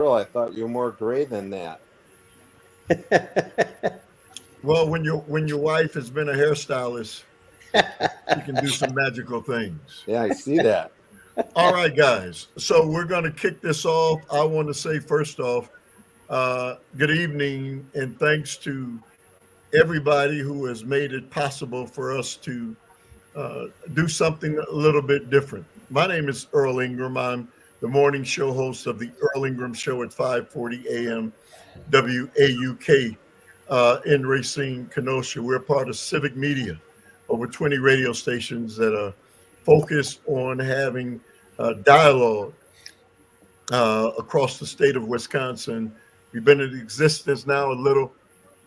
Earl, I thought you were more gray than that. Well, when your wife has been a hairstylist, she can do some magical things. Yeah, I see that. All right, guys. So we're going to kick this off. I want to say first off, good evening, and thanks to everybody who has made it possible for us to do something a little bit different. My name is Earl Ingram. I'm the morning show host of the Earl Ingram Show at 5:40 a.m. WAUK in Racine, Kenosha. We're part of Civic Media, over 20 radio stations that are focused on having dialogue across the state of Wisconsin. We've been in existence now a little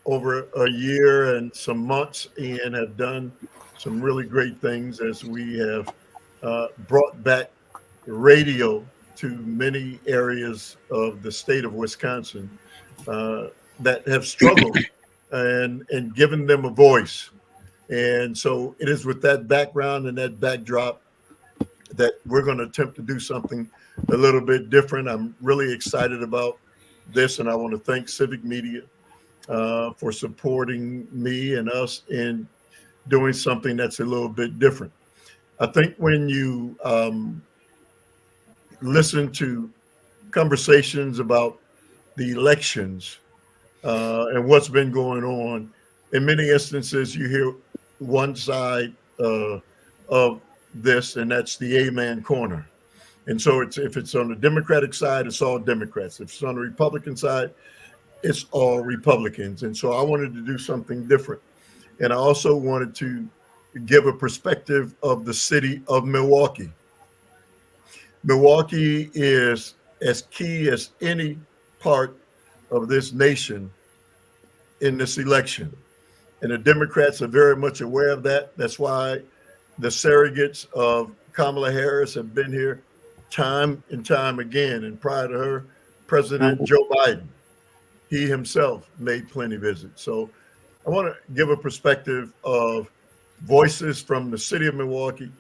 over a year and some months and have done some really great things as we have brought back radio to many areas of the state of Wisconsin that have struggled and given them a voice. And so it is with that background and that backdrop that we're going to attempt to do something a little bit different. I'm really excited about this, and I want to thank Civic Media for supporting me and us in doing something that's a little bit different. I think when you listen to conversations about the elections and what's been going on, in many instances you hear one side of this, and that's the amen corner. And so if it's on the Democratic side, it's all Democrats. If it's on the Republican side, it's all Republicans. And so I wanted to do something different. And I also wanted to give a perspective of the city of Milwaukee. Milwaukee is as key as any part of this nation in this election. And the Democrats are very much aware of that. That's why the surrogates of Kamala Harris have been here time and time again. And prior to her, President Joe Biden, he himself made plenty visits. So I want to give a perspective of voices from the city of Milwaukee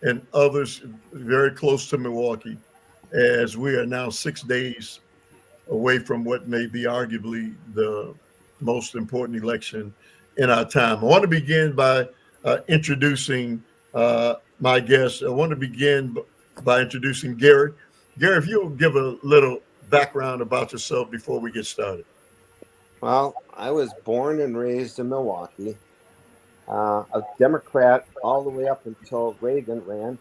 and others very close to Milwaukee, as we are now 6 days away from what may be arguably the most important election in our time. I want to begin by introducing my guest. I want to begin by introducing Gary. Gary, if you'll give a little background about yourself before we get started. Well, I was born and raised in Milwaukee, a Democrat all the way up until Reagan ran.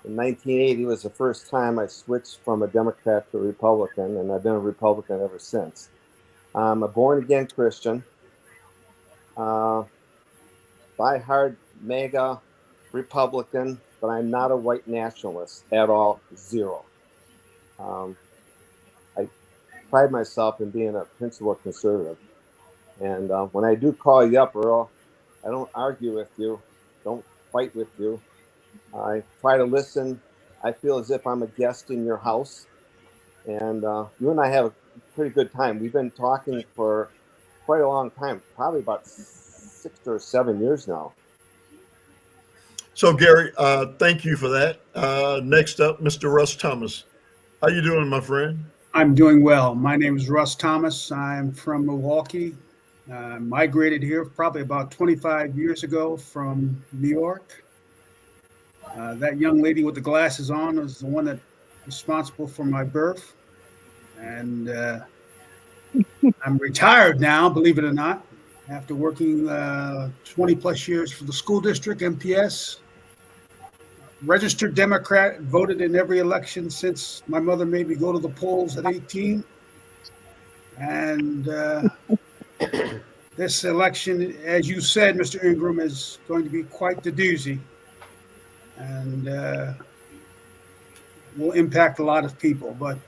In 1980 was the first time I switched from a Democrat to a Republican, and I've been a Republican ever since. I'm a born-again Christian, die-hard MAGA Republican, but I'm not a white nationalist at all, zero. I pride myself in being a principled conservative. And when I do call you up, Earl, I don't argue with you, don't fight with you. I try to listen. I feel as if I'm a guest in your house. And you and I have a pretty good time. We've been talking for quite a long time, probably about 6 or 7 years now. So, Gary, thank you for that. Next up, Mr. Russ Thomas. How you doing, my friend? I'm doing well. My name is Russ Thomas. I'm from Milwaukee. Migrated here probably about 25 years ago from New York. That young lady with the glasses on was the one that was responsible for my birth. And I'm retired now, believe it or not, after working 20 plus years for the school district, MPS. Registered Democrat, voted in every election since my mother made me go to the polls at 18. And this election, as you said, Mr. Ingram, is going to be quite the doozy. And will impact a lot of people. But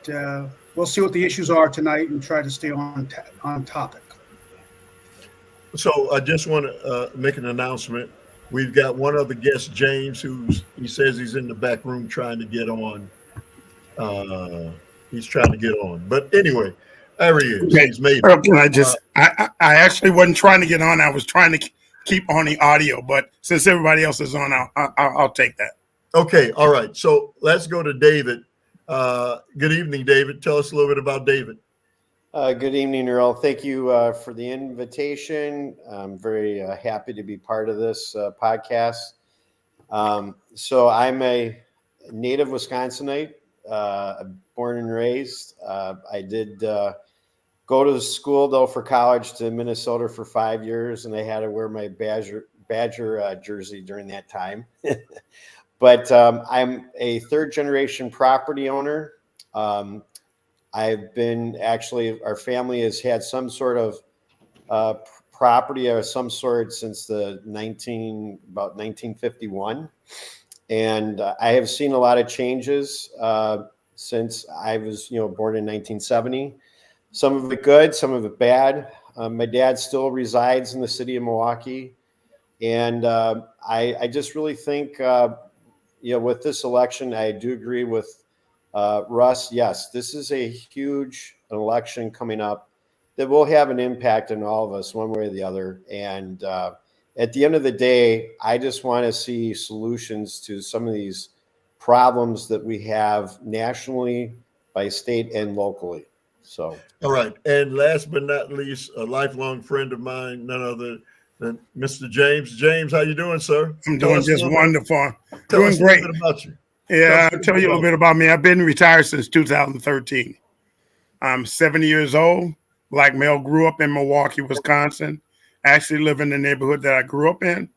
we'll see what the issues are tonight and try to stay on topic. So I just want to make an announcement. We've got one other guest, James, he says he's in the back room trying to get on. He's trying to get on. But anyway, there he is. Okay. He's made Earl, can I just, I actually wasn't trying to get on. I was trying to keep on the audio, but since everybody else is on, I'll take that. Okay. All right. So let's go to David. Good evening, David. Tell us a little bit about David. Good evening, Earl. Thank you for the invitation. I'm very happy to be part of this podcast. So I'm a native Wisconsinite, born and raised. I did go to school, though, for college to Minnesota for 5 years, and I had to wear my Badger jersey during that time. But I'm a third-generation property owner. I've been actually, our family has had some sort of property of some sort since about 1951. And I have seen a lot of changes since I was, born in 1970. Some of it good, some of it bad. My dad still resides in the city of Milwaukee. And I just really think, with this election, I do agree with Russ. Yes, this is a huge election coming up that will have an impact on all of us one way or the other. And at the end of the day, I just want to see solutions to some of these problems that we have nationally, by state, and locally. So, all right. And last but not least, a lifelong friend of mine, none other than Mr. James. James, how you doing, sir? I'm doing just wonderful. Tell Doing us great. a little bit about you. Yeah, I'll tell you a little bit about me. I've been retired since 2013. I'm 70 years old. Black male, grew up in Milwaukee, Wisconsin. Actually live in the neighborhood that I grew up in.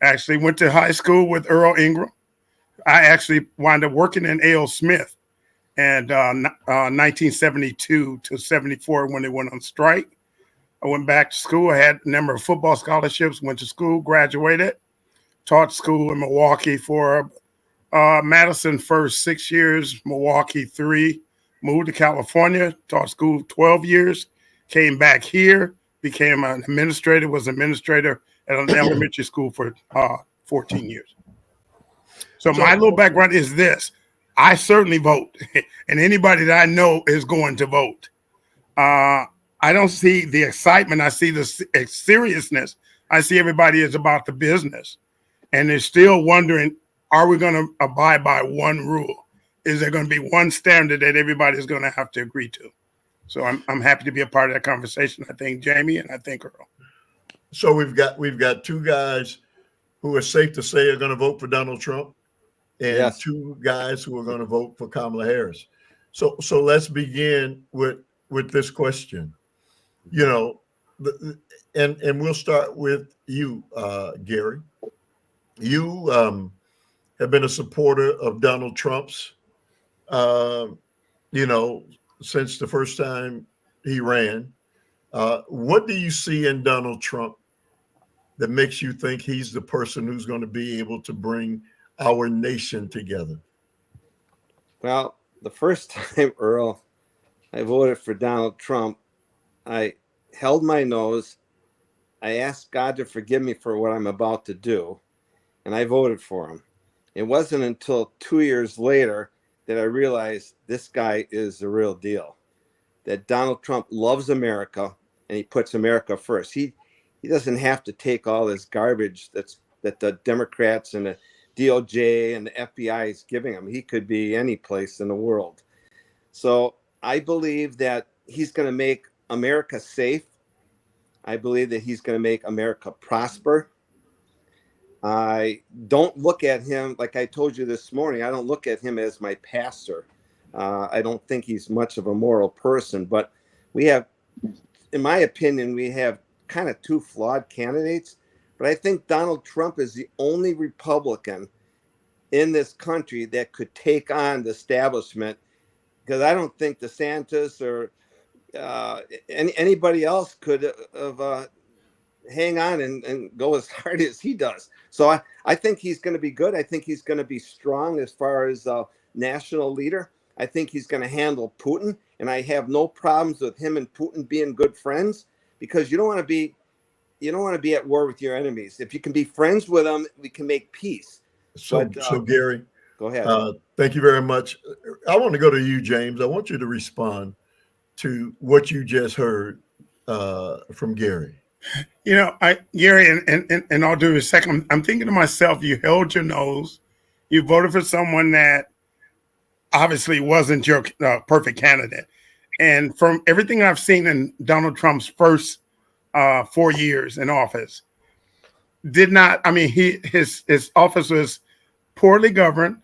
Actually went to high school with Earl Ingram. I actually wound up working in A.L. Smith and 1972 to 74 when they went on strike. I went back to school. I had a number of football scholarships, went to school, graduated, taught school in Milwaukee for Madison first 6 years, Milwaukee 3, moved to California, taught school 12 years, came back here, became an administrator, was administrator at an elementary school for 14 years. So my little background is this. I certainly vote, and anybody that I know is going to vote. I don't see the excitement. I see the seriousness. I see everybody is about the business, and they're still wondering, are we going to abide by one rule? Is there going to be one standard that everybody's going to have to agree to? So I'm happy to be a part of that conversation. I think Jamie and I think Earl. So we've got two guys who are safe to say are going to vote for Donald Trump, and Yes. two guys who are going to vote for Kamala Harris. So let's begin with this question. And we'll start with you, Gary. You have been a supporter of Donald Trump's, since the first time he ran. What do you see in Donald Trump that makes you think he's the person who's going to be able to bring our nation together? Well, the first time, Earl, I voted for Donald Trump, I held my nose. I asked God to forgive me for what I'm about to do, and I voted for him. It wasn't until 2 years later that I realized this guy is the real deal, that Donald Trump loves America and he puts America first. He doesn't have to take all this garbage that the Democrats and the DOJ and the FBI is giving him. He could be any place in the world. So I believe that he's going to make America safe. I believe that he's going to make America prosper. I don't look at him, like I told you this morning, I don't look at him as my pastor. I don't think he's much of a moral person, but we have, in my opinion, we have kind of two flawed candidates. But I think Donald Trump is the only Republican in this country that could take on the establishment, because I don't think DeSantis or anybody else could hang on and go as hard as he does. So I think he's going to be good. I think he's going to be strong as far as a national leader. I think he's going to handle Putin, and I have no problems with him and Putin being good friends, because you don't want to be at war with your enemies. If you can be friends with them, we can make peace. So Gary, go ahead. Thank you very much. I want to go to you, James. I want you to respond to what you just heard from Gary. Gary, and I'll do a second. I'm thinking to myself, you held your nose, you voted for someone that obviously wasn't your perfect candidate. And from everything I've seen in Donald Trump's first 4 years in office, his office was poorly governed.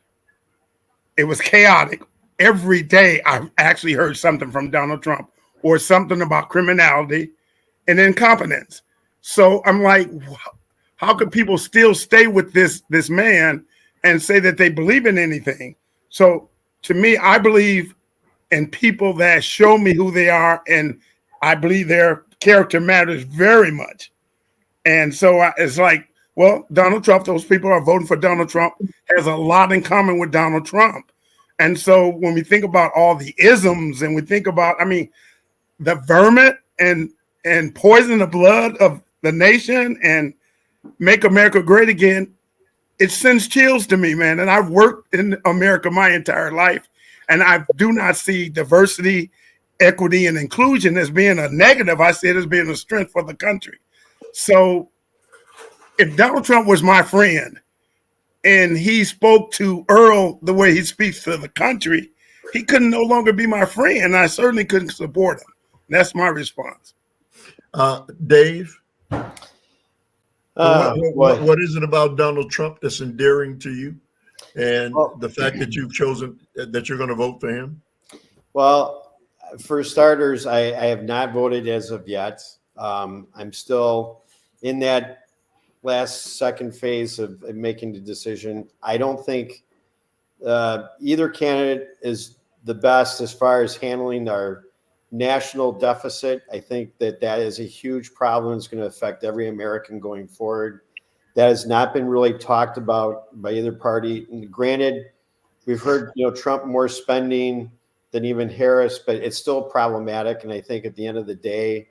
It was chaotic. Every day I've actually heard something from Donald Trump or something about criminality and incompetence. So I'm like, how could people still stay with this man and say that they believe in anything? So to me, I believe in people that show me who they are, and I believe their character matters very much. And so it's like, well, Donald Trump, those people are voting for Donald Trump, has a lot in common with Donald Trump. And so when we think about all the isms and we think about, the vermin and poison the blood of the nation and make America great again, it sends chills to me, man. And I've worked in America my entire life, and I do not see diversity, equity, and inclusion as being a negative. I see it as being a strength for the country. So if Donald Trump was my friend and he spoke to Earl the way he speaks to the country, he couldn't no longer be my friend. I certainly couldn't support him. That's my response. Dave, Well, what is it about Donald Trump that's endearing to you, and the fact that you've chosen that you're going to vote for him? Well, for starters, I have not voted as of yet. I'm still in that last second phase of making the decision. I don't think either candidate is the best as far as handling our national deficit. I think that is a huge problem. It's going to affect every American going forward. That has not been really talked about by either party. And granted, we've heard Trump more spending than even Harris, but it's still problematic. And I think at the end of the day,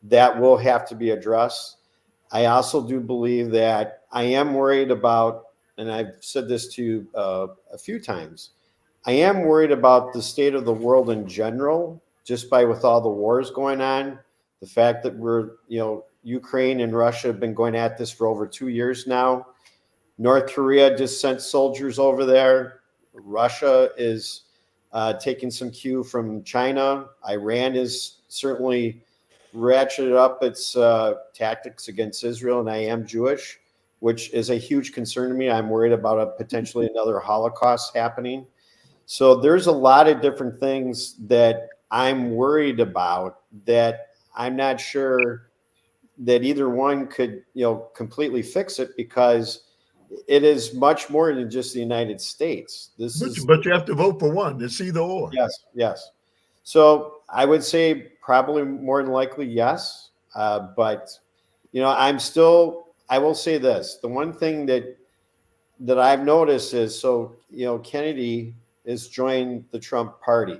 that will have to be addressed. I also do believe that I am worried about, and I've said this to you a few times, I am worried about the state of the world in general, just with all the wars going on, the fact that Ukraine and Russia have been going at this for over 2 years now. North Korea just sent soldiers over there. Russia is taking some cue from China. Iran is certainly ratcheted up its tactics against Israel, and I am Jewish, which is a huge concern to me. I'm worried about potentially another Holocaust happening. So there's a lot of different things that I'm worried about that I'm not sure that either one could, completely fix it, because it is much more than just the United States. But you have to vote for one. It's either or. Yes. So I would say probably more than likely yes. But I will say this: the one thing that I've noticed is, Kennedy has joined the Trump party,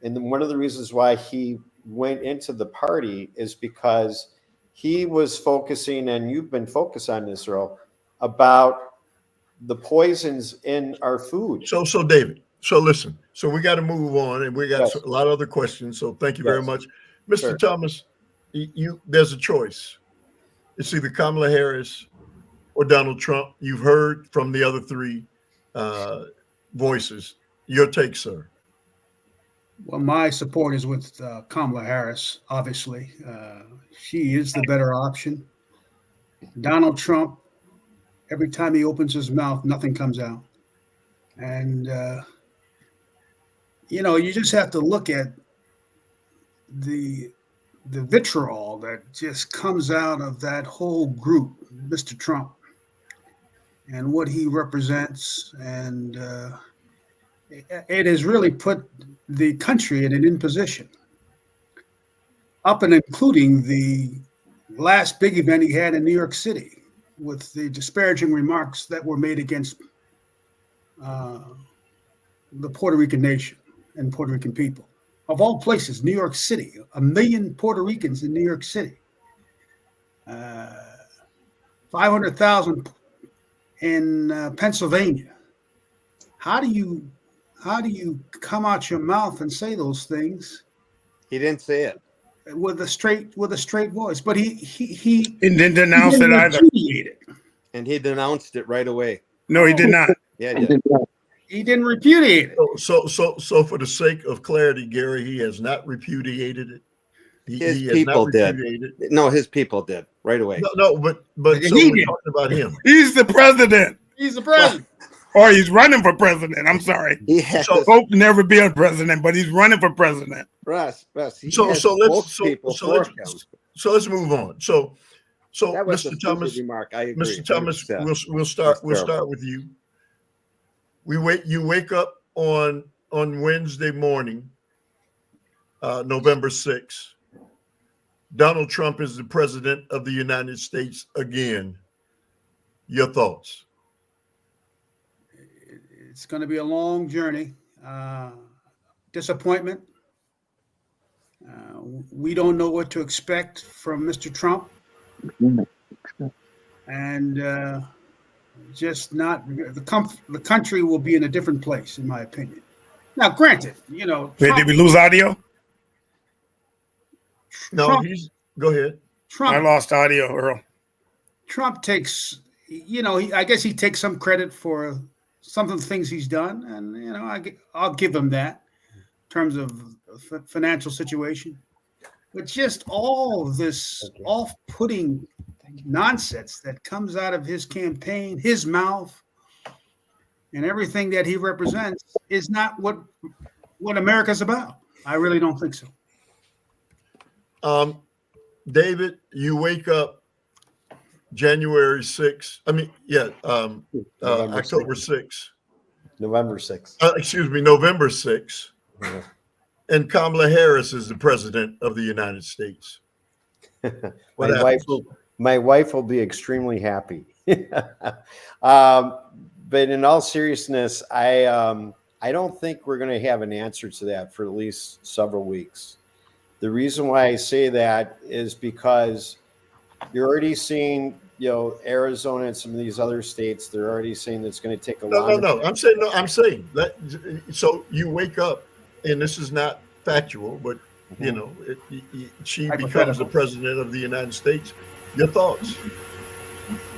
and then one of the reasons why he went into the party is because he was focusing, and you've been focused on this, Earl, about the poisons in our food. So David, listen, we got to move on, and we got Yes. a lot of other questions. So thank you Yes. very much. Mr. Sure. Thomas, there's a choice. It's either Kamala Harris or Donald Trump. You've heard from the other three voices. Your take, sir. Well, my support is with Kamala Harris, obviously. She is the better option. Donald Trump, every time he opens his mouth, nothing comes out. And, you just have to look at the vitriol that just comes out of that whole group, Mr. Trump, and what he represents. And it has really put the country in an imposition, up and including the last big event he had in New York City with the disparaging remarks that were made against the Puerto Rican nation and Puerto Rican people. Of all places, New York City, 1 million Puerto Ricans in New York City, 500,000 in Pennsylvania. How do you come out your mouth and say those things? He didn't say it with a straight voice, but he didn't denounce it either. repudiate it. and he denounced it right away. No, he did not. Yeah, he did. He didn't repudiate it. So for the sake of clarity, Gary, he has not repudiated it. His He has people not did. repudiated it. No, his people did right away. No, but so He we're did. talking about him. He's the president, He's the president. or he's running for president. I'm sorry. He has Hope to never be a president, but he's running for president. Russ. He So has so let's spokespeople so for let's him. so let's move on. So That was a Mr. stupid Thomas, remark. I agree. Mr. Thomas, 100%. we'll start That's terrible. with you. You wake up on Wednesday morning, November 6th. Donald Trump is the president of the United States again. Your thoughts? It's going to be a long journey. Disappointment. We don't know what to expect from Mr. Trump. And just not the country will be in a different place, in my opinion. Now, granted, Wait, Trump, did we lose audio? No, Trump, go ahead. I lost audio, Earl. Trump takes, I guess he takes some credit for some of the things he's done, and I'll give him that in terms of financial situation. But just all this off-putting nonsense that comes out of his campaign, his mouth, and everything that he represents is not what America's about. I really don't think so. David, you wake up January 6th. October 6th. November 6th. Excuse me, November 6th. Yeah. And Kamala Harris is the president of the United States. My wife will be extremely happy. But in all seriousness, I don't think we're going to have an answer to that for at least several weeks. The reason why I say that is because you're already seeing, Arizona and some of these other states, they're already saying that it's going to take a long. No. I'm saying that. So you wake up, and this is not factual, but she becomes the president of the United States. Your thoughts?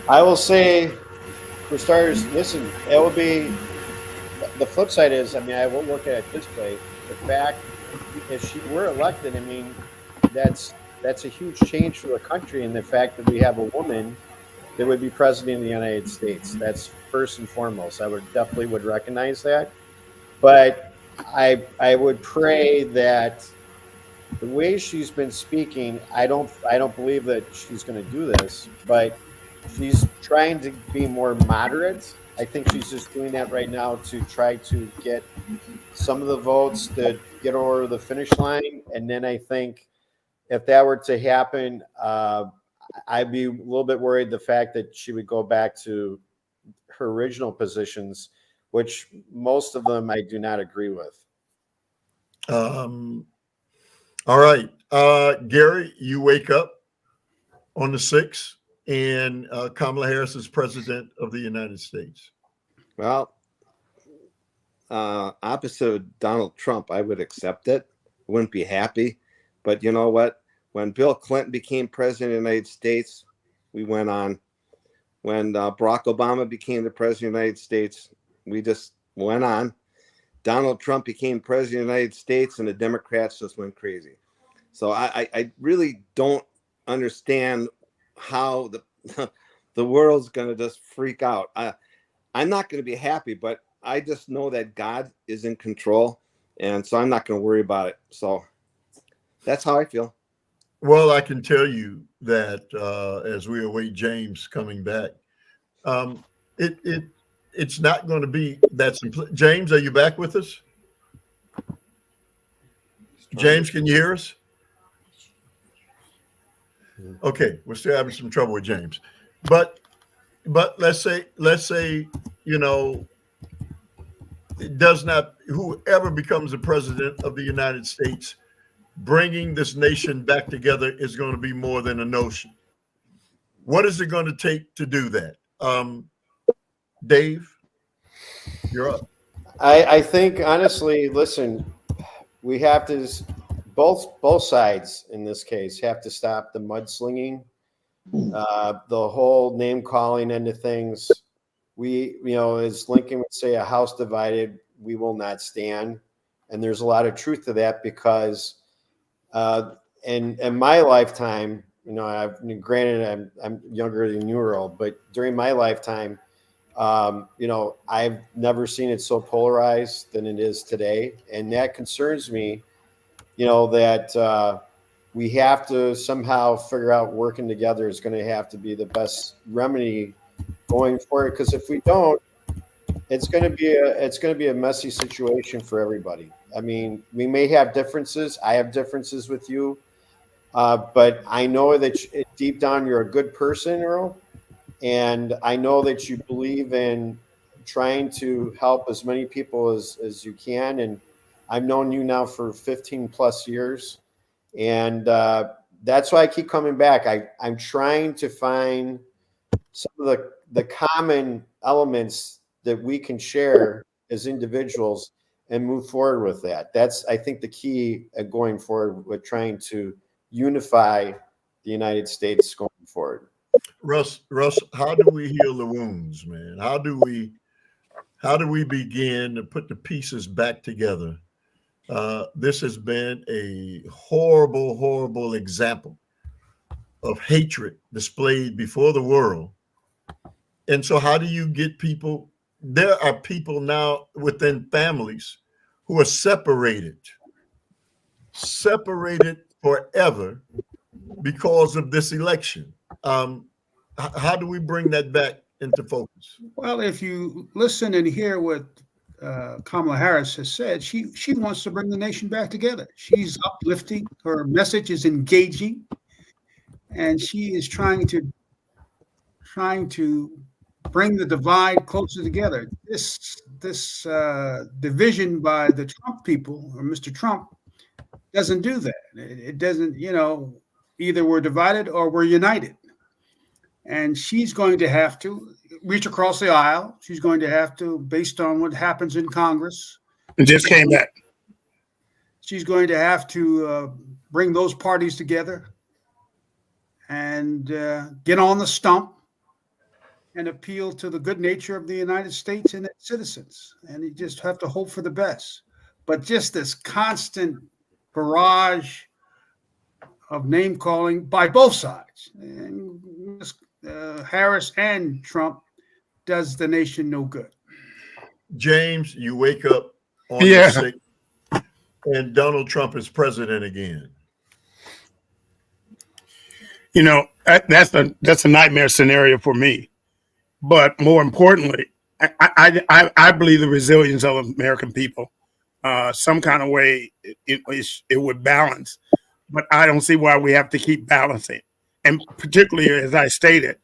I will say, for starters, listen, it will be. The flip side is, I won't look at it this way. The fact, if she were elected, that's a huge change for the country, and the fact that we have a woman that would be president of the United States. That's first and foremost. I would definitely recognize that, but I would pray that the way she's been speaking, I don't believe that she's going to do this, but she's trying to be more moderate. I think she's just doing that right now to try to get some of the votes to get over the finish line. And then I think if that were to happen, I'd be a little bit worried the fact that she would go back to her original positions, which most of them I do not agree with. All right. Gary, you wake up on the 6th, and Kamala Harris is president of the United States. Well, opposite of Donald Trump, I would accept it. Wouldn't be happy. But you know what? When Bill Clinton became president of the United States, we went on. When Barack Obama became the president of the United States, we just went on. Donald Trump became president of the United States, and the Democrats just went crazy. So I really don't understand how the world's going to just freak out. I'm not going to be happy, but I just know that God is in control, and so I'm not going to worry about it. So that's how I feel. Well, I can tell you that as we await James coming back, it's not going to be that simple. James, are you back with us? James, can you hear us? Okay, we're still having some trouble with James, but let's say it does not. Whoever becomes the president of the United States, bringing this nation back together is going to be more than a notion. What is it going to take to do that? Dave, you're up. I think honestly, listen, we have to both sides in this case have to stop the mudslinging, the whole name calling into things. as Lincoln would say, a house divided, we will not stand. And there's a lot of truth to that because in my lifetime, granted, I'm younger than you, Earl, but during my lifetime, I've never seen it so polarized than it is today. And that concerns me, that we have to somehow figure out working together is going to have to be the best remedy going forward. Because if we don't, it's going to be a messy situation for everybody. I mean, we may have differences. I have differences with you, but I know that deep down you're a good person, Earl, and I know that you believe in trying to help as many people as you can. And I've known you now for 15 plus years, and that's why I keep coming back. I'm trying to find some of the common elements that we can share as individuals and move forward with that. That's, I think, the key going forward with trying to unify the United States going forward. Russ, how do we heal the wounds, man? How do we begin to put the pieces back together? This has been a horrible, horrible example of hatred displayed before the world. And so how do you get people? There are people now within families who are separated forever because of this election. How do we bring that back into focus? Well, if you listen and hear what Kamala Harris has said, she wants to bring the nation back together. She's uplifting. Her message is engaging, and she is trying to bring the divide closer together. This division by the Trump people or Mr. Trump doesn't do that. It doesn't. Either we're divided or we're united. And she's going to have to reach across the aisle. She's going to have to, based on what happens in Congress. It just came back. She's going to have to bring those parties together and get on the stump and appeal to the good nature of the United States and its citizens. And you just have to hope for the best. But just this constant barrage of name calling by both sides, and Harris and Trump, does the nation no good. James, you wake up on the 6th and Donald Trump is president again. That's a nightmare scenario for me. But more importantly, I believe the resilience of American people, some kind of way it would balance. But I don't see why we have to keep balancing. And particularly, as I stated,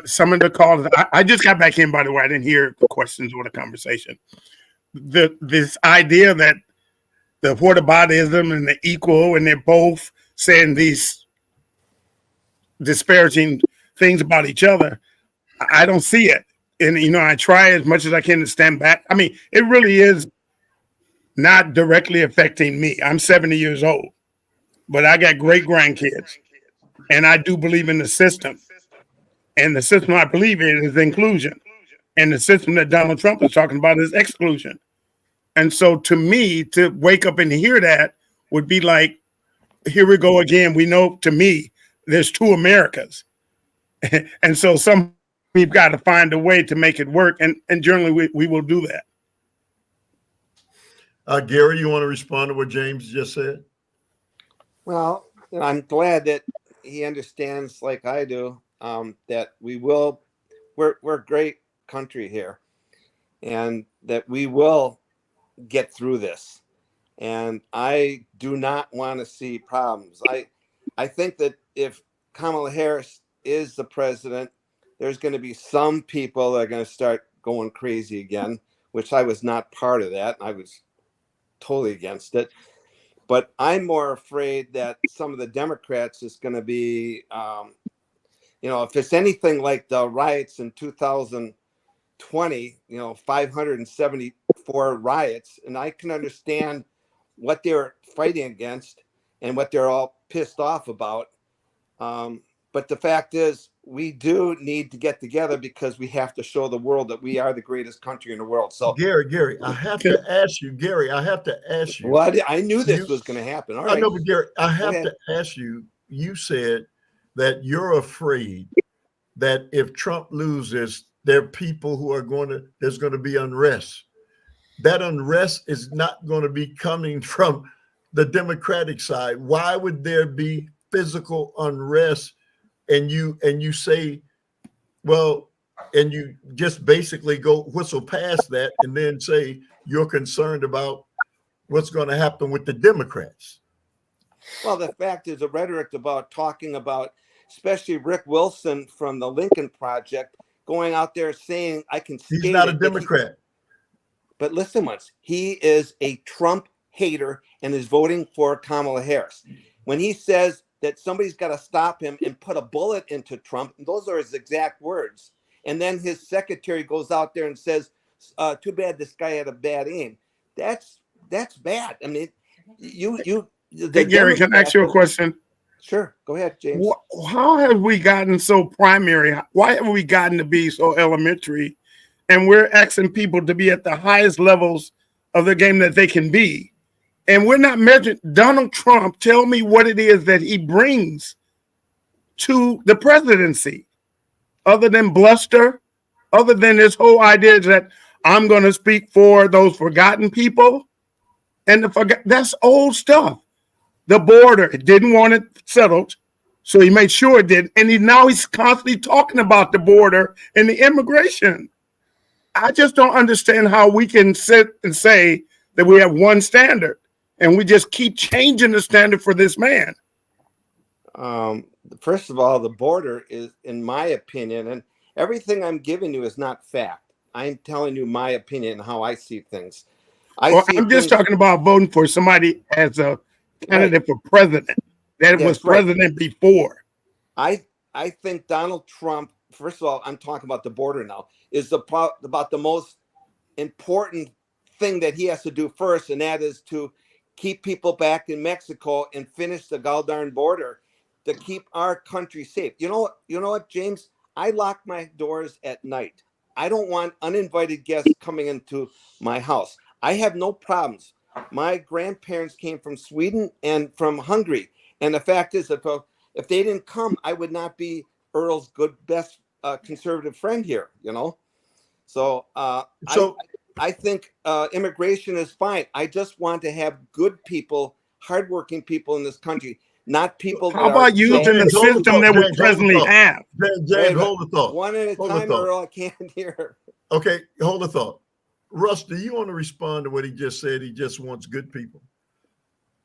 some of the calls, I just got back in, by the way. I didn't hear the questions or the conversation. This idea that the whataboutism and the equal, and they're both saying these disparaging things about each other, I don't see it. And, I try as much as I can to stand back. I mean, it really is not directly affecting me. I'm 70 years old, but I got great grandkids, and I do believe in the system. And the system I believe in is inclusion. And the system that Donald Trump is talking about is exclusion. And so to me, to wake up and hear that would be like, here we go again. We know, to me, there's two Americas. And so we've got to find a way to make it work. And generally we will do that. Gary, you want to respond to what James just said? Well, I'm glad that he understands, like I do, that we're a great country here, and that we will get through this. And I do not want to see problems. I think that if Kamala Harris is the president, there's going to be some people that are going to start going crazy again, which I was not part of that. I was totally against it. But I'm more afraid that some of the Democrats is going to be, if it's anything like the riots in 2020, 574 riots, and I can understand what they're fighting against and what they're all pissed off about. But the fact is, we do need to get together because we have to show the world that we are the greatest country in the world. So, Gary, I have to ask you, Gary, I have to ask you. well, I knew this You, was going to happen. All I right. know, but Gary, I Go have ahead. to ask you. You said that you're afraid that if Trump loses, there are people who are there's going to be unrest. That unrest is not going to be coming from the Democratic side. Why would there be physical unrest? And you say, well, and you just basically go whistle past that and then say you're concerned about what's going to happen with the Democrats. Well, the fact is, the rhetoric about talking about, especially Rick Wilson from the Lincoln Project, going out there saying, I can state He's not a it, that Democrat. but listen once, he is a Trump hater and is voting for Kamala Harris. When he says that somebody's got to stop him and put a bullet into Trump, those are his exact words. And then his secretary goes out there and says, too bad this guy had a bad aim. That's bad. I mean, Hey, Gary, can I ask you a question? Sure. Go ahead, James. How have we gotten so primary? Why have we gotten to be so elementary? And we're asking people to be at the highest levels of the game that they can be. And we're not measuring. Donald Trump, tell me what it is that he brings to the presidency, other than bluster, other than this whole idea that I'm going to speak for those forgotten people. And that's old stuff. The border didn't want it settled, so he made sure it did. And now he's constantly talking about the border and the immigration. I just don't understand how we can sit and say that we have one standard and we just keep changing the standard for this man. First of all, the border is, in my opinion, and everything I'm giving you is not fact. I'm telling you my opinion and how I see things. I'm just talking about voting for somebody as a candidate for president that was president before. I think Donald Trump, first of all, I'm talking about the border now, is about the most important thing that he has to do first, and that is to keep people back in Mexico and finish the goldarn border to keep our country safe. You know what, James? I lock my doors at night. I don't want uninvited guests coming into my house. I have no problems. My grandparents came from Sweden and from Hungary. And the fact is, if they didn't come, I would not be Earl's best conservative friend here, So, I think immigration is fine. I just want to have good people, hardworking people in this country, not people How about using the system that we presently have? James, hold the thought. One at a time, Earl, I can't hear. Okay, hold the thought. Russ, do you want to respond to what he just said? He just wants good people,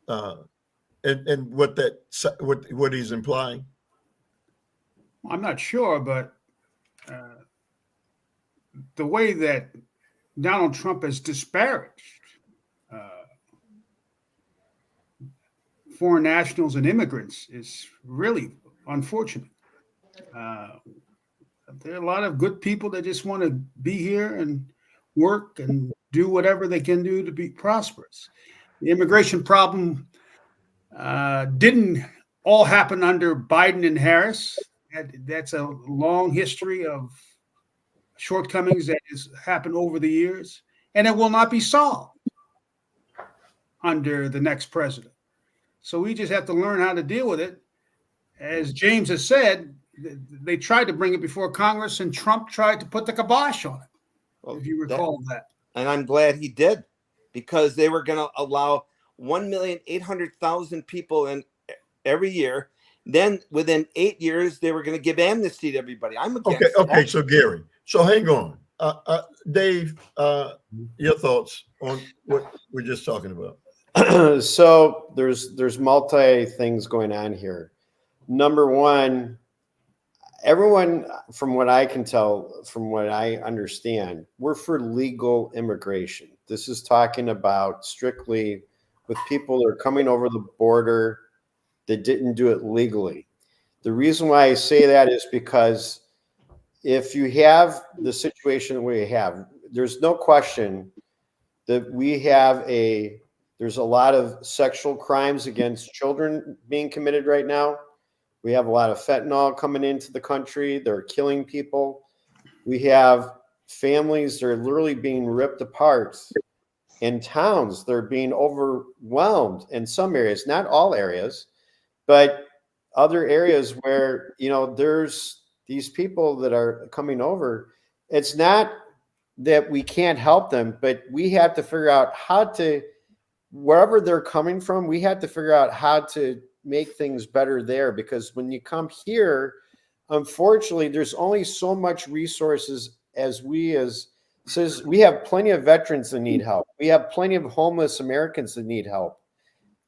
and what he's implying. I'm not sure, but the way that Donald Trump has disparaged foreign nationals and immigrants is really unfortunate. There are a lot of good people that just want to be here and work and do whatever they can do to be prosperous. The immigration problem didn't all happen under Biden and Harris. That's a long history of shortcomings that has happened over the years, and it will not be solved under the next president. So we just have to learn how to deal with it. As James has said, they tried to bring it before Congress, and Trump tried to put the kibosh on it. Well, if you recall that. And I'm glad he did, because they were going to allow 1,800,000 people in every year. Then within 8 years, they were going to give amnesty to everybody. I'm against Okay. So Gary, hang on. Dave, your thoughts on what we're just talking about? So there's multi things going on here. Number one, everyone, from what I can tell, from what I understand, we're for legal immigration. This is talking about strictly with people that are coming over the border that didn't do it legally. The reason why I say that is because if you have the situation we have, there's no question that there's a lot of sexual crimes against children being committed right now. We have a lot of fentanyl coming into the country. They're killing people. We have families that are literally being ripped apart. In towns, they're being overwhelmed in some areas, not all areas, but other areas where, there's these people that are coming over. It's not that we can't help them, but we have to figure out how to, wherever they're coming from, we have to figure out how to make things better there. Because when you come here, unfortunately, there's only so much resources says we have plenty of veterans that need help. We have plenty of homeless Americans that need help.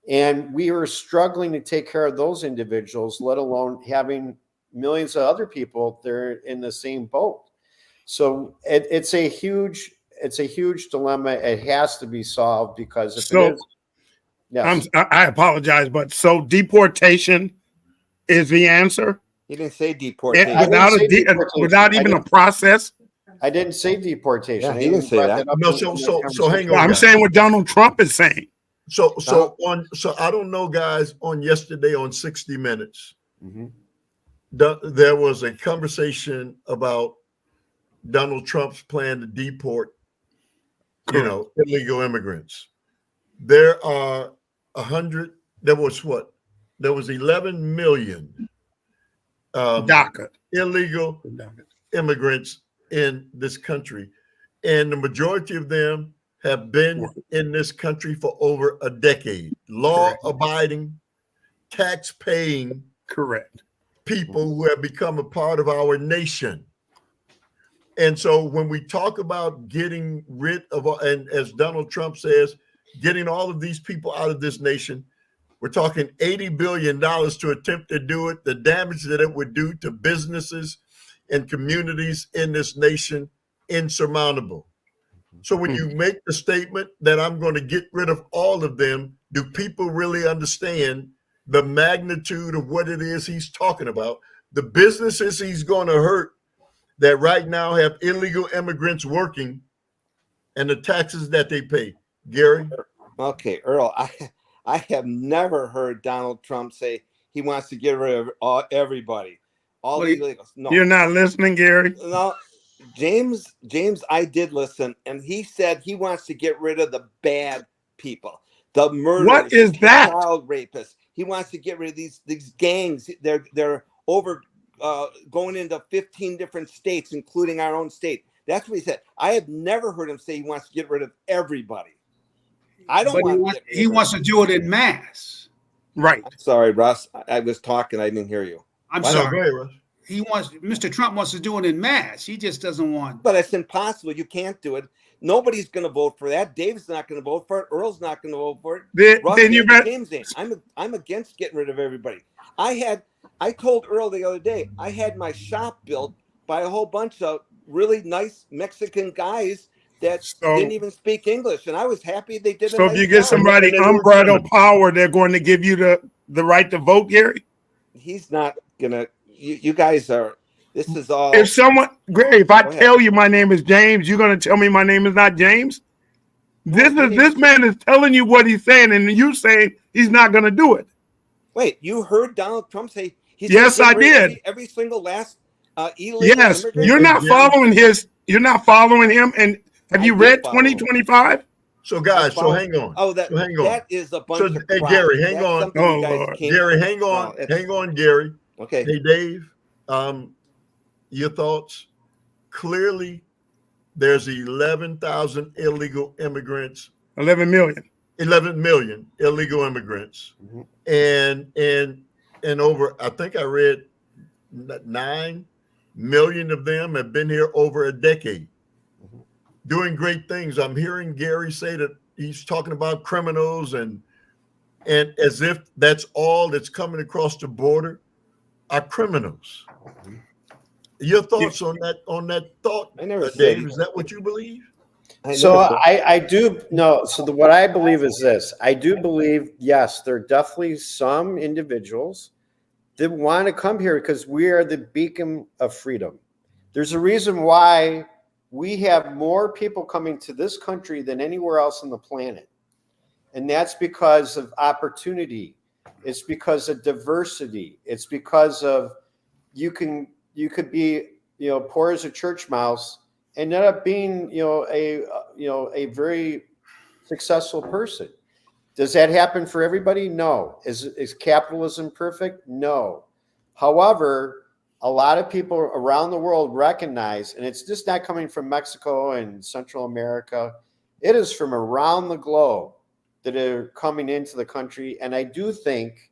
And we are struggling to take care of those individuals, let alone having millions of other people that are in the same boat. So it's a huge dilemma. It has to be solved, because if it is, yes. I apologize, but so deportation is the answer? He didn't say deportation. Without even a process? I didn't say deportation. Yeah, he didn't say that. No, so hang on. I'm guys. saying what Donald Trump is saying. So I don't know, guys. On yesterday on 60 Minutes, there was a conversation about Donald Trump's plan to deport, illegal immigrants. There are 100. There was 11 million illegal immigrants in this country, and the majority of them have been in this country for over a decade. Law-abiding, tax-paying, correct, people who have become a part of our nation. And so when we talk about getting rid of, and as Donald Trump says, getting all of these people out of this nation, we're talking $80 billion to attempt to do it. The damage that it would do to businesses and communities in this nation, insurmountable. So when you make the statement that I'm going to get rid of all of them, do people really understand the magnitude of what it is he's talking about? The businesses he's going to hurt that right now have illegal immigrants working, and the taxes that they pay. Gary? Okay, Earl, I have never heard Donald Trump say he wants to get rid of everybody. All the illegals. No. You're not listening, Gary? No. James, I did listen, and he said he wants to get rid of the bad people, the murderers. What is that? Child rapists. He wants to get rid of these gangs. They're over going into 15 different states, including our own state. That's what he said. I have never heard him say he wants to get rid of everybody. I don't want. He wants to do it in mass. Right. I'm sorry, Russ. I was talking. I didn't hear you. I'm Go sorry. ahead, Russ. Mr. Trump wants to do it in mass. He just doesn't want. But it's impossible. You can't do it. Nobody's going to vote for that. Dave's not going to vote for it. Earl's not going to vote for it. James ain't. I'm against getting rid of everybody. I told Earl the other day, I had my shop built by a whole bunch of really nice Mexican guys that didn't even speak English, and I was happy they did. So if you get somebody unbridled power, they're going to give you the right to vote, Gary? He's not gonna. You guys are. This is all. If Gary, if I tell you my name is James, you're going to tell me my name is not James? This man is telling you what he's saying, and you saying he's not going to do it. Wait, you heard Donald Trump say he's yes, I did. Every single last illegal immigrant? You're not following You're not following him. And have you read 2025? So guys, hang on. Oh, hang on. That is a bunch of crap. Gary, hang on. Oh, Lord. Gary, hang on. Hang on, Gary. Okay. Hey, Dave, your thoughts? Clearly, there's 11,000 illegal immigrants. 11 million. 11 million illegal immigrants. And over, I think I read 9 million of them have been here over a decade, doing great things. I'm hearing Gary say that he's talking about criminals and as if that's all that's coming across the border are criminals. Your thoughts on that thought, Dave? Is that what you believe? I do know. So what I believe is this. I do believe, yes, there are definitely some individuals that want to come here because we are the beacon of freedom. There's a reason why we have more people coming to this country than anywhere else on the planet. And that's because of opportunity. It's because of diversity. It's because of you could be, poor as a church mouse and end up being, a very successful person. Does that happen for everybody? No. Is capitalism perfect? No. However, a lot of people around the world recognize, and it's just not coming from Mexico and Central America, it is from around the globe that are coming into the country. And I do think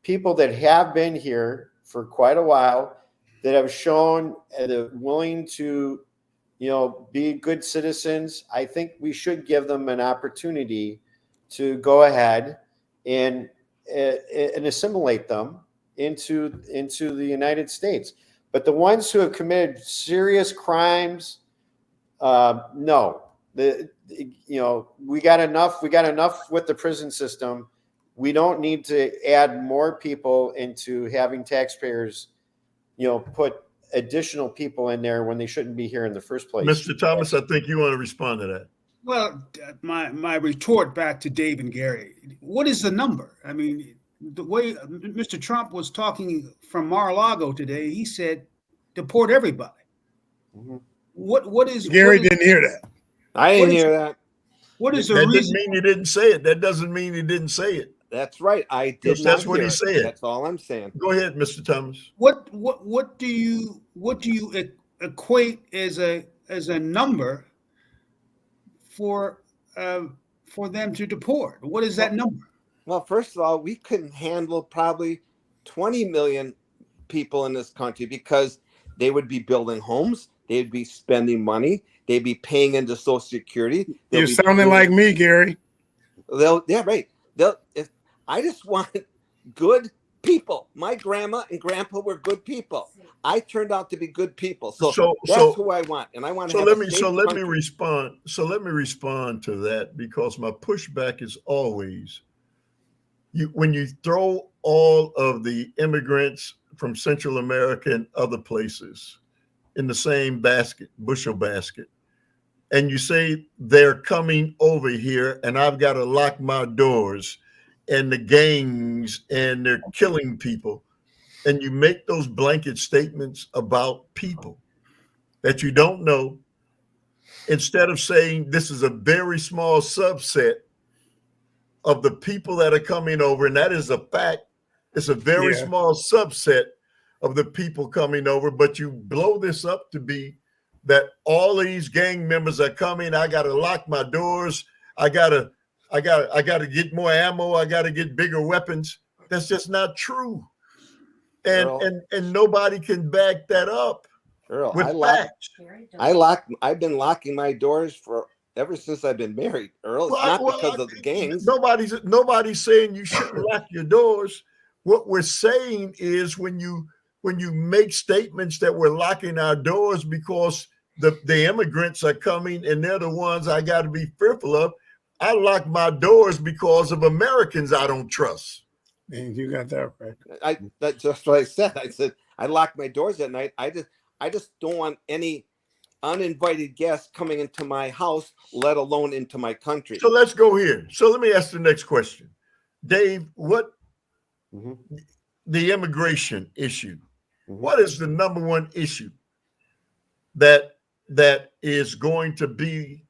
people that have been here for quite a while, that have shown they're willing to, be good citizens, I think we should give them an opportunity to go ahead and assimilate them into the United States. But the ones who have committed serious crimes, no. We got enough. We got enough with the prison system. We don't need to add more people into having taxpayers, put additional people in there when they shouldn't be here in the first place. Mr. Thomas, I think you want to respond to that. Well, my retort back to Dave and Gary, what is the number? I mean, the way Mr. Trump was talking from Mar-a-Lago today, he said deport everybody. Mm-hmm. What is Gary what is, didn't hear that. I didn't hear that. What is the That reason? doesn't mean he didn't say it. That doesn't mean he didn't say it. That's right. I did Because not that's what hear he it. said. That's all I'm saying. Go ahead, Mr. Thomas. What do you equate as a number for them to deport? What is that number? Well, first of all, we couldn't handle probably 20 million people in this country because they would be building homes, they'd be spending money, they'd be paying into Social Security. You're sounding like me, Gary. Right. I just want good people. My grandma and grandpa were good people. I turned out to be good people. So that's who I want. And I want to have a safe let country. me respond. So let me respond to that, because my pushback is always when you throw all of the immigrants from Central America and other places in the same basket, bushel basket, and you say they're coming over here and I've got to lock my doors and the gangs and they're killing people, and you make those blanket statements about people that you don't know, instead of saying this is a very small subset of the people that are coming over, and that is a fact. It's a very small subset of the people coming over, but you blow this up to be that all of these gang members are coming. I got to lock my doors. I got to get more ammo. I got to get bigger weapons. That's just not true. And Earl, and nobody can back that up Earl, with facts. I've been locking my doors ever since I've been married, Earl. It's not because of the gangs. Nobody's saying you shouldn't lock your doors. What we're saying is when you make statements that we're locking our doors because the immigrants are coming and they're the ones I got to be fearful of. I lock my doors because of Americans I don't trust. And you got that right. That's just what I said. I said I lock my doors at night. I just don't want any uninvited guests coming into my house, let alone into my country. So let's go here. So let me ask the next question. Dave, what the immigration issue, what is the number one issue that is going to be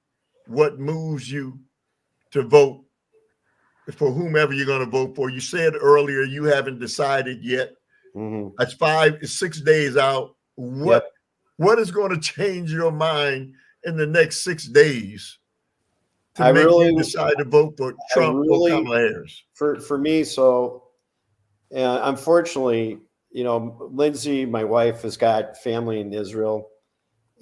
what moves you to vote for whomever you're going to vote for? You said earlier you haven't decided yet. It's 6 days out. What is going to change your mind in the next 6 days to make you decide to vote for Trump or Kamala Harris? For me, so unfortunately, Lindsay, my wife, has got family in Israel,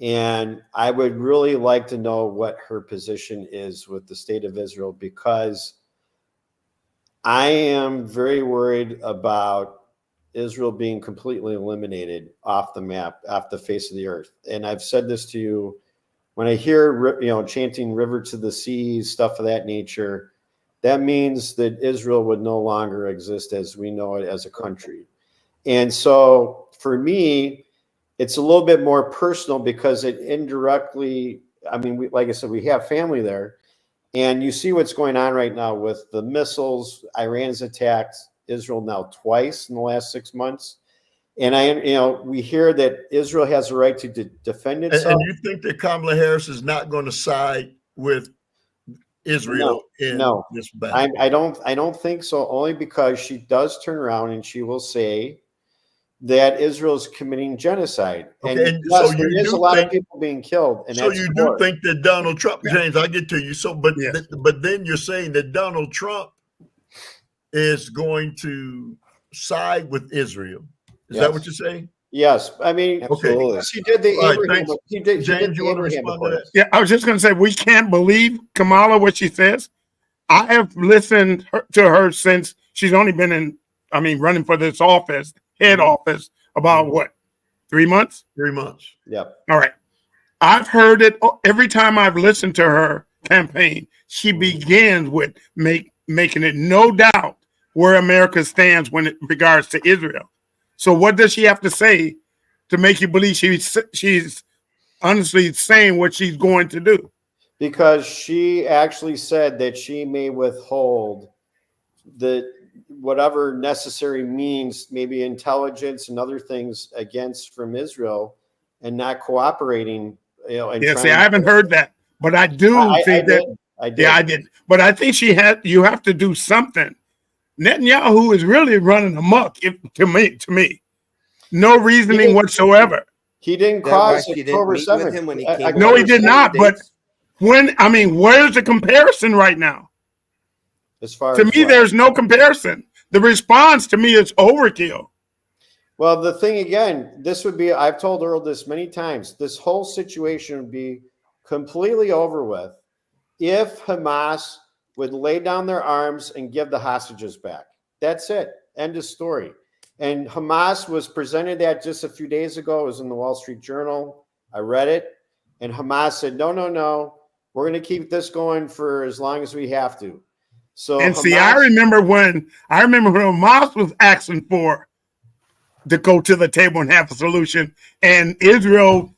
and I would really like to know what her position is with the state of Israel, because I am very worried about Israel being completely eliminated off the map, off the face of the earth. And I've said this to you, when I hear, chanting river to the sea, stuff of that nature, that means that Israel would no longer exist as we know it as a country. And so for me, it's a little bit more personal because it indirectly, like I said, we have family there. And you see what's going on right now with the missiles, Iran's attacks Israel now twice in the last 6 months. And we hear that Israel has a right to defend itself. And you think that Kamala Harris is not going to side with Israel in this battle? I don't think so, only because she does turn around and she will say that Israel is committing genocide. Okay, and yes, so there is a lot of people being killed. And so you do think that Donald Trump, James, I get to you. So, but then you're saying that Donald Trump is going to side with Israel. Is that what you're saying? Yes, I mean, Absolutely. She did the Abraham. She did James, the you want to Abraham respond to that? Yeah, I was just going to say, we can't believe Kamala, what she says. I have listened to her since she's only been running for this office, head office, about what, 3 months? 3 months. Yep. All right. I've heard it every time I've listened to her campaign. She begins with making it no doubt where America stands when it regards to Israel. So what does she have to say to make you believe she's honestly saying what she's going to do? Because she actually said that she may withhold the whatever necessary means, maybe intelligence and other things from Israel, and not cooperating. I haven't heard that, but I do think that I did. Yeah, I did. But I think you have to do something. Netanyahu is really running amok, to me. No reasoning whatsoever. He didn't cause October 7th. No, he did not. But where's the comparison right now? As far to me, there's no comparison. The response to me is overkill. Well, the thing again, this would be, I've told Earl this many times, this whole situation would be completely over with if Hamas would lay down their arms and give the hostages back. That's it. End of story. And Hamas was presented that just a few days ago. It was in the Wall Street Journal. I read it. And Hamas said, no. We're going to keep this going for as long as we have to. So I remember when Hamas was asking to go to the table and have a solution, and Israel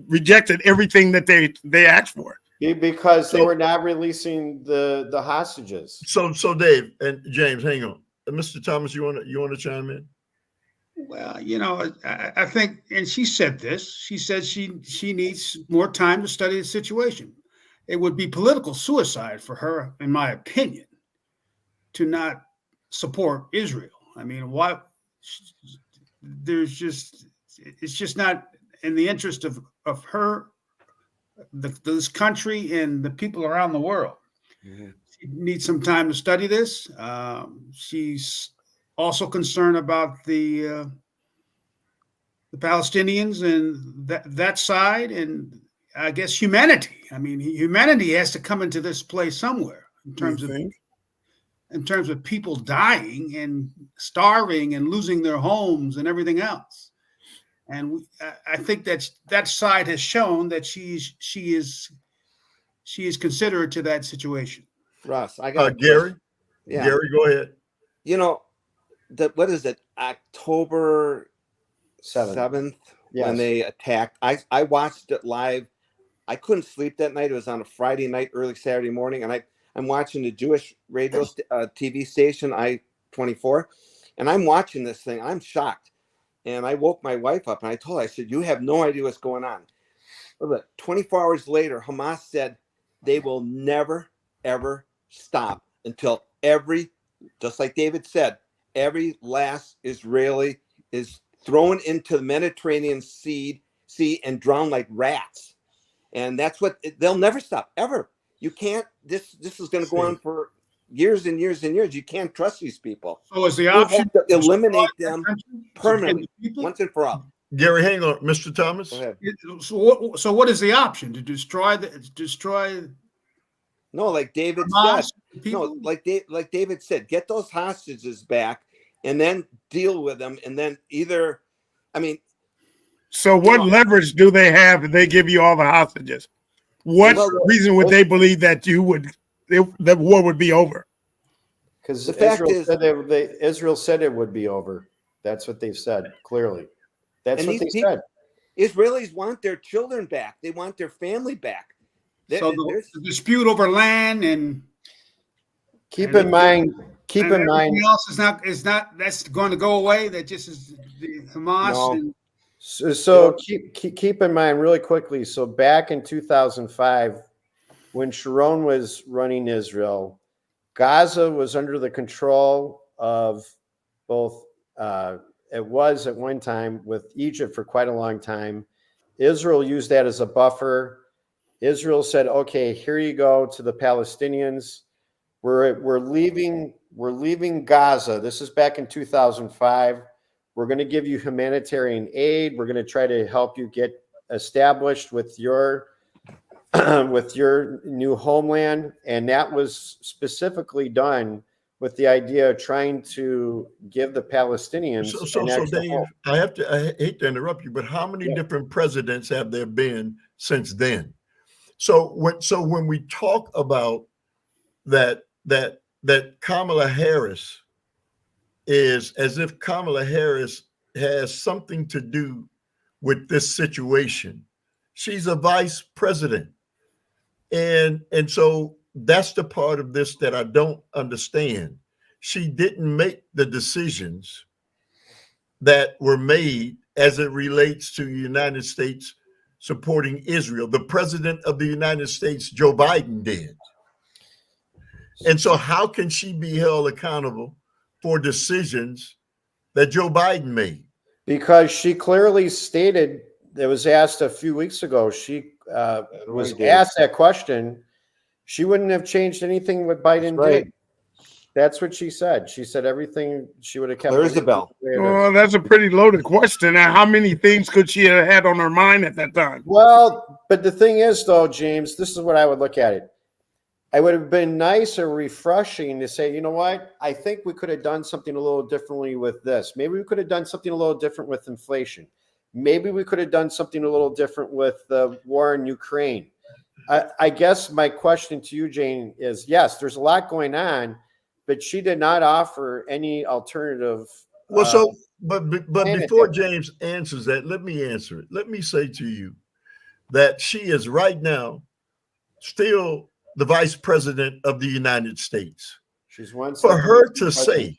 rejected everything that they asked for. Because they were not releasing the hostages. So Dave and James, hang on. Mr. Thomas, you want to chime in? Well, I think, and she said this. She said she needs more time to study the situation. It would be political suicide for her, in my opinion, to not support Israel. I mean, why? It's just not in the interest of her, this country, and the people around the world. Mm-hmm. She needs some time to study this. She's also concerned about the Palestinians and that side, and I guess humanity. I mean, humanity has to come into this place somewhere in terms of people dying and starving and losing their homes and everything else. And I think that side has shown that she is considerate to that situation. Russ, I got Gary. Yeah. Gary, go ahead. What is it? October 7th when they attacked. I watched it live. I couldn't sleep that night. It was on a Friday night, early Saturday morning, and I'm watching the Jewish radio TV station I-24, and I'm watching this thing. I'm shocked. And I woke my wife up and I told her, I said, you have no idea what's going on. But 24 hours later, Hamas said they will never, ever stop until just like David said, every last Israeli is thrown into the Mediterranean Sea and drowned like rats. And that's they'll never stop, ever. You can't, this is going to go on for years and years and years. You can't trust these people. So is the option to eliminate them permanently, once and for all? Gary, hang on, Mr. Thomas. Go ahead. So what is the option? To destroy? No, like David Hamas, said. No, like David said, get those hostages back and then deal with them. And then So what leverage do they have if they give you all the hostages? What reason would they believe that the war would be over? Because the fact is, Israel said it would be over. That's what they've said clearly. That's what they said. Israelis want their children back. They want their family back. So the dispute over land and keep in mind keep and in mind. everything else is not that's going to go away. That just is the Hamas. No. And So keep in mind really quickly. So back in 2005, when Sharon was running Israel, Gaza was under the control of both. It was at one time with Egypt for quite a long time. Israel used that as a buffer. Israel said, "Okay, here you go to the Palestinians. We're leaving Gaza. This is back in 2005. We're going to give you humanitarian aid. We're going to try to help you get established with your with your new homeland." And that was specifically done with the idea of trying to give the Palestinians So Dave, home. I hate to interrupt you, but how many different presidents have there been since then? So when we talk about that Kamala Harris is as if Kamala Harris has something to do with this situation. She's a vice president. And so that's the part of this that I don't understand. She didn't make the decisions that were made as it relates to the United States supporting Israel. The president of the United States, Joe Biden, did. And so how can she be held accountable for decisions that Joe Biden made? Because she clearly stated, it was asked a few weeks ago, she was asked that question, she wouldn't have changed anything what Biden did. That's what she said. She said everything, she would have kept. Clear as a bell. Well, that's a pretty loaded question. Now, how many things could she have had on her mind at that time? Well, but the thing is, though, James, this is what I would look at it. I would have been nice or refreshing to say, you know what? I think we could have done something a little differently with this. Maybe we could have done something a little different with inflation. Maybe we could have done something a little different with the war in Ukraine. I guess my question to you, Jane, is yes, there's a lot going on, but she did not offer any alternative. Well, but before James answers that, let me answer it. Let me say to you that she is right now still the vice president of the United States. She's one. For her to say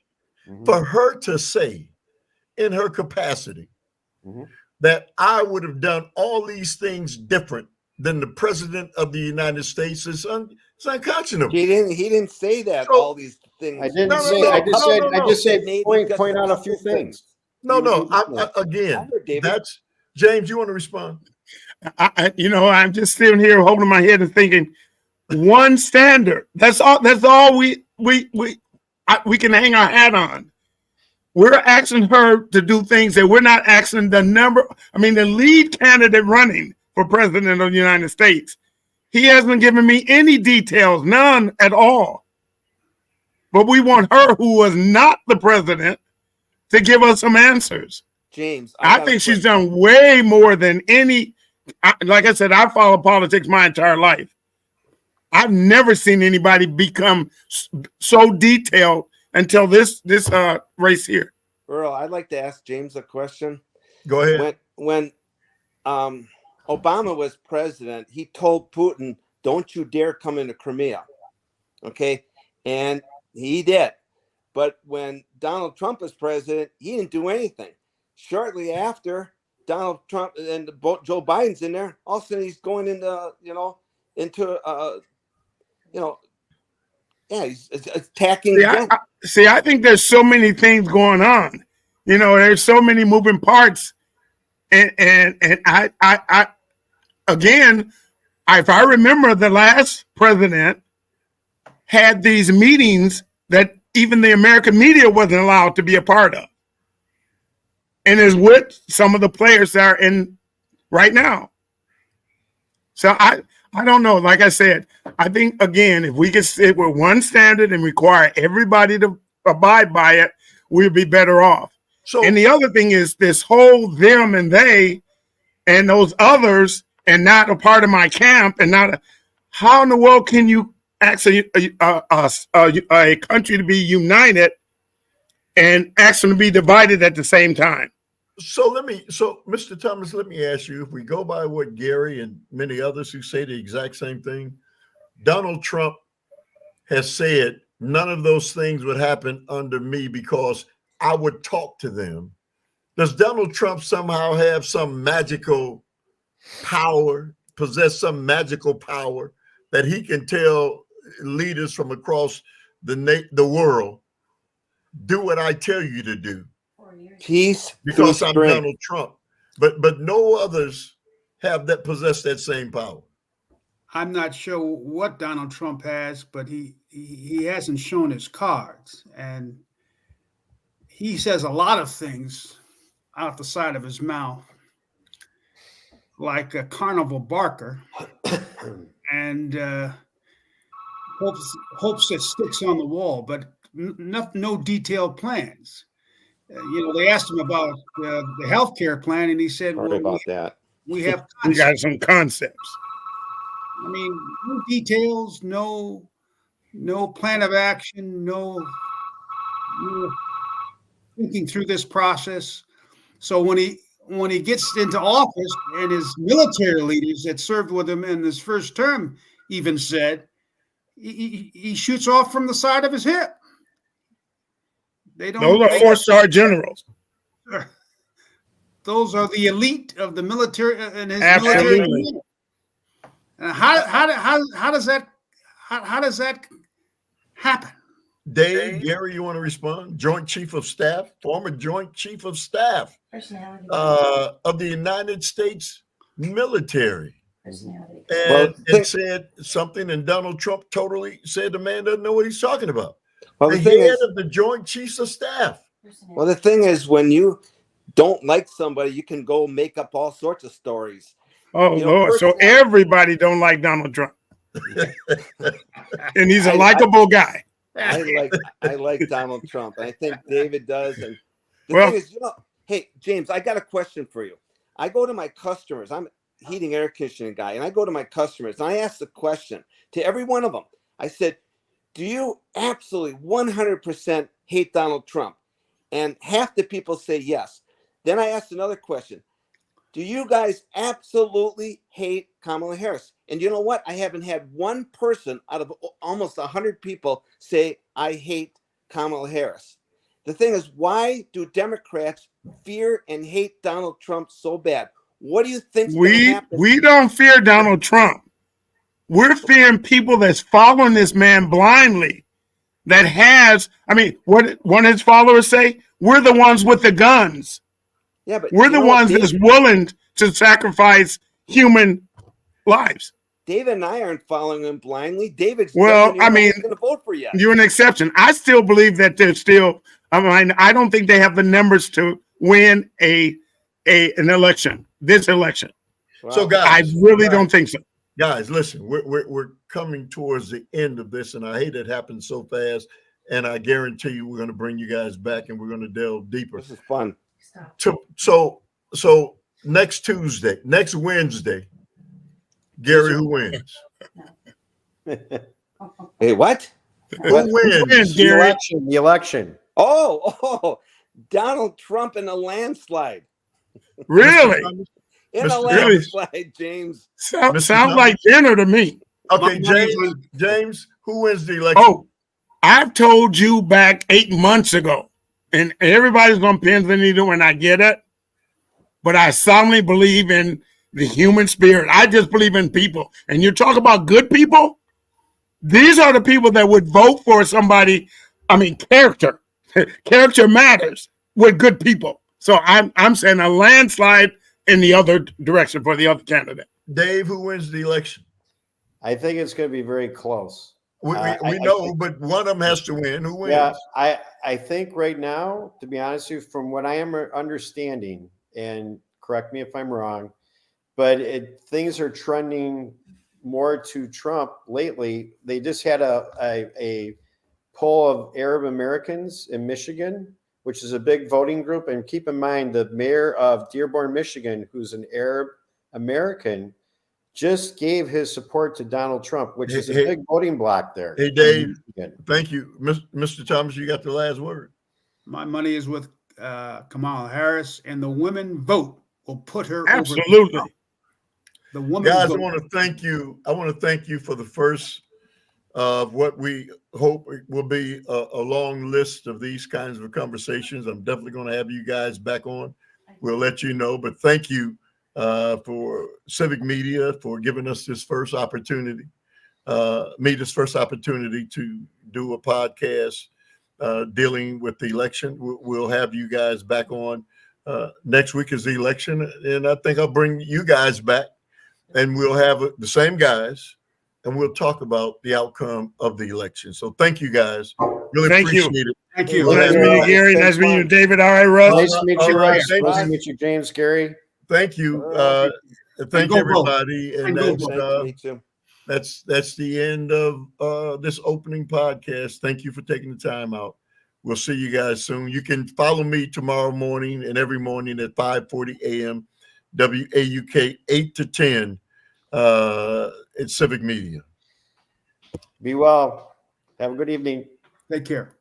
in her capacity that I would have done all these things different than the president of the United States is it's unconscionable. He didn't say that all these things. I didn't say. I just said point out a few things. Again, that's James. You want to respond? I'm just sitting here holding my head and thinking, one standard. That's all we can hang our hat on. We're asking her to do things that we're not asking the lead candidate running for president of the United States. He hasn't given me any details, none at all. But we want her, who was not the president, to give us some answers. James, I think she's done way more than any. Like I said, I follow politics my entire life. I've never seen anybody become so detailed until this race here. Earl, I'd like to ask James a question. Go ahead. When Obama was president, he told Putin, "Don't you dare come into Crimea." Okay, and he did. But when Donald Trump was president, he didn't do anything. Shortly after, Donald Trump and Joe Biden's in there. All of a sudden, he's going into he's attacking. I think there's so many things going on. There's so many moving parts, and I again, if I remember, the last president had these meetings that even the American media wasn't allowed to be a part of, and is with some of the players that are in right now. So I don't know. Like I said, I think, again, if we could sit with one standard and require everybody to abide by it, we'd be better off. And the other thing is this whole them and they and those others and not a part of my camp and how in the world can you ask a country to be united and ask them to be divided at the same time? So Mr. Thomas, let me ask you, if we go by what Gary and many others who say the exact same thing, Donald Trump has said none of those things would happen under me because I would talk to them. Does Donald Trump somehow have some magical power, possess some magical power that he can tell leaders from across the world, do what I tell you to do? Peace Because through I'm strength. Donald Trump. But no others have that possess that same power. I'm not sure what Donald Trump has, but he hasn't shown his cards, and he says a lot of things out the side of his mouth, like a carnival barker, and hopes that sticks on the wall, but no detailed plans. They asked him about the health care plan, and he said, Sorry "Well, about that. we have We concepts." got some concepts. I mean, no details, no plan of action, no thinking through this process. So when he gets into office, and his military leaders that served with him in his first term even said, he shoots off from the side of his hip. They don't. Those are 4-star generals. Those are the elite of the military and his Absolutely. military. And how does that happen? Dave, Gary, you want to respond? Joint Chief of Staff, former Joint Chief of Staff of the United States military. And said something, and Donald Trump totally said the man doesn't know what he's talking about. Well, the head of the Joint Chiefs of Staff. Well, the thing is, when you don't like somebody, you can go make up all sorts of stories. Oh, Lord. So everybody don't like Donald Trump. And he's a likable guy. I like Donald Trump. I think David does. And the thing is, hey, James, I got a question for you. I go to my customers. I'm a heating air conditioning guy, and I go to my customers, and I ask the question to every one of them. I said, do you absolutely 100% hate Donald Trump? And half the people say yes. Then I asked another question. Do you guys absolutely hate Kamala Harris? And you know what? I haven't had one person out of almost 100 people say, I hate Kamala Harris. The thing is, why do Democrats fear and hate Donald Trump so bad? What do you think? We don't fear Donald Trump. We're fearing people that's following this man blindly. That has, what one of his followers say? We're the ones with the guns. Yeah, but we're the ones that's willing to sacrifice human lives. David and I aren't following him blindly. David's going to vote for you. You're an exception. I still believe that they're still. I don't think they have the numbers to win an election. This election. Wow. So, guys, I really don't think so. Guys, listen, we're coming towards the end of this, and I hate it happened so fast. And I guarantee you, we're going to bring you guys back, and we're going to delve deeper. This is fun. So next Wednesday, Gary, who wins? Hey, what? Who wins? The election. Oh, Donald Trump in a landslide. Really? In a landslide, James. Sounds like dinner to me. Okay, James, who wins the election? Oh, I've told you back 8 months ago, and everybody's going to pin the needle, and I get it. But I solemnly believe in the human spirit. I just believe in people. And you talk about good people. These are the people that would vote for somebody. Character. Character matters with good people. So I'm saying a landslide in the other direction for the other candidate. Dave, who wins the election? I think it's going to be very close. We know, but one of them has to win. Who wins? Yeah, I think right now, to be honest with you, from what I am understanding, and correct me if I'm wrong, but things are trending more to Trump lately. They just had a poll of Arab Americans in Michigan, which is a big voting group. And keep in mind, the mayor of Dearborn, Michigan, who's an Arab American, just gave his support to Donald Trump, which is a big voting block there. Hey, Dave, thank you. Mr. Thomas, you got the last word. My money is with Kamala Harris, and the women vote will put her absolutely. The woman guys, vote. I want to thank you. I want to thank you for the first of what we hope will be a long list of these kinds of conversations. I'm definitely going to have you guys back on. We'll let you know. But thank you for Civic Media for giving us this first opportunity, to do a podcast dealing with the election. We'll have you guys back on. Next week is the election, and I think I'll bring you guys back, and we'll have the same guys, and we'll talk about the outcome of the election. So thank you guys. Really Thank you. appreciate it. Thank you. We'll Nice have meeting you, you. Gary. Nice meeting you, David. All right, Russ. Nice to meet all you, right, Russ. thank Nice you. to meet you, James, Gary. Thank you. Thank go Bulls. everybody. And And go that's, Bulls. Me too. that's the end of this opening podcast. Thank you for taking the time out. We'll see you guys soon. You can follow me tomorrow morning and every morning at 5:40 a.m. WAUK 8 to 10 at Civic Media. Be well. Have a good evening. Take care.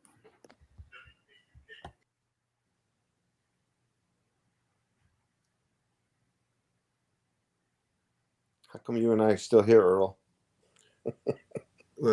How come you and I are still here, Earl?